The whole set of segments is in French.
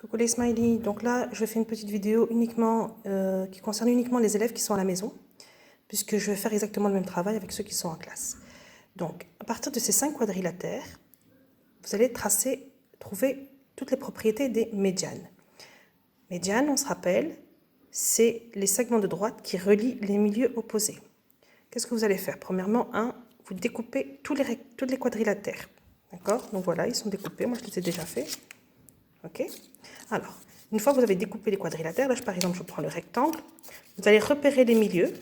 Coucou les smileys, donc là je fais une petite vidéo uniquement qui concerne uniquement les élèves qui sont à la maison, puisque je vais faire exactement le même travail avec ceux qui sont en classe. Donc à partir de ces 5 quadrilatères, vous allez trouver toutes les propriétés des médianes. Médiane, on se rappelle, c'est les segments de droite qui relient les milieux opposés. Qu'est-ce que vous allez faire? Premièrement, vous découpez tous les quadrilatères. D'accord? Donc voilà, ils sont découpés, moi je les ai déjà fait. Ok? Alors, une fois que vous avez découpé les quadrilatères, là par exemple je prends le rectangle, vous allez repérer les milieux,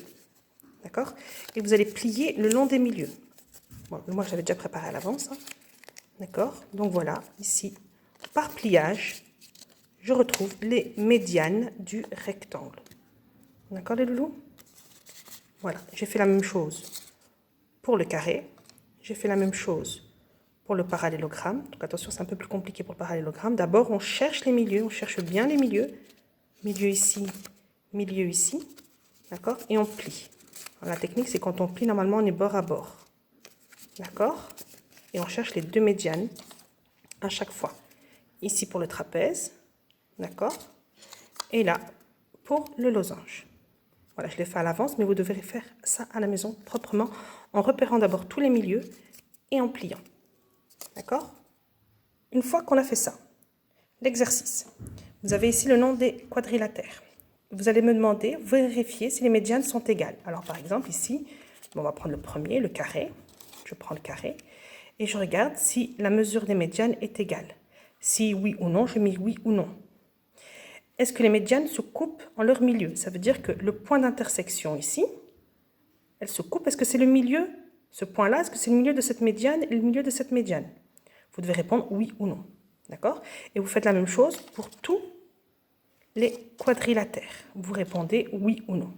d'accord? Et vous allez plier le long des milieux. Bon, moi je l'avais déjà préparé à l'avance, hein. D'accord? Donc voilà, ici, par pliage, je retrouve les médianes du rectangle. D'accord les loulous? Voilà, j'ai fait la même chose pour le carré, j'ai fait la même chose pour le parallélogramme. Donc attention, c'est un peu plus compliqué pour le parallélogramme. D'abord, on cherche les milieux, on cherche bien les milieux. Milieu ici, d'accord? Et on plie. Alors, la technique, c'est quand on plie, normalement, on est bord à bord. D'accord? Et on cherche les deux médianes à chaque fois. Ici pour le trapèze, d'accord? Et là, pour le losange. Voilà, je l'ai fait à l'avance, mais vous devrez faire ça à la maison proprement, en repérant d'abord tous les milieux et en pliant. D'accord? Une fois qu'on a fait ça, l'exercice. Vous avez ici le nom des quadrilatères. Vous allez me demander, vérifier si les médianes sont égales. Alors par exemple ici, on va prendre le premier, le carré. Je prends le carré et je regarde si la mesure des médianes est égale. Si oui ou non, je mets oui ou non. Est-ce que les médianes se coupent en leur milieu? Ça veut dire que le point d'intersection ici, elle se coupe. Est-ce que c'est le milieu, ce point-là, est-ce que c'est le milieu de cette médiane et le milieu de cette médiane? Vous devez répondre oui ou non. D'accord? Et vous faites la même chose pour tous les quadrilatères. Vous répondez oui ou non.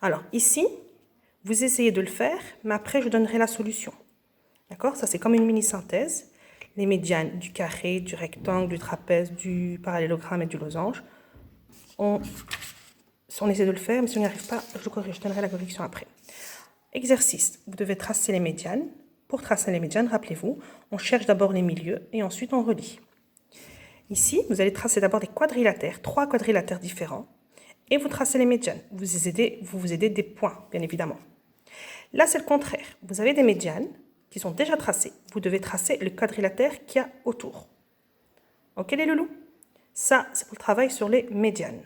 Alors ici, vous essayez de le faire, mais après je donnerai la solution. D'accord? Ça c'est comme une mini-synthèse. Les médianes du carré, du rectangle, du trapèze, du parallélogramme et du losange. On essaie de le faire, mais si on n'y arrive pas, je donnerai la correction après. Exercice. Vous devez tracer les médianes. Pour tracer les médianes, rappelez-vous, on cherche d'abord les milieux et ensuite on relie. Ici, vous allez tracer d'abord des quadrilatères, 3 quadrilatères différents, et vous tracez les médianes. Vous vous aidez des points, bien évidemment. Là, c'est le contraire. Vous avez des médianes qui sont déjà tracées. Vous devez tracer le quadrilatère qu'il y a autour. Ok les loulous? Ça, c'est pour le travail sur les médianes.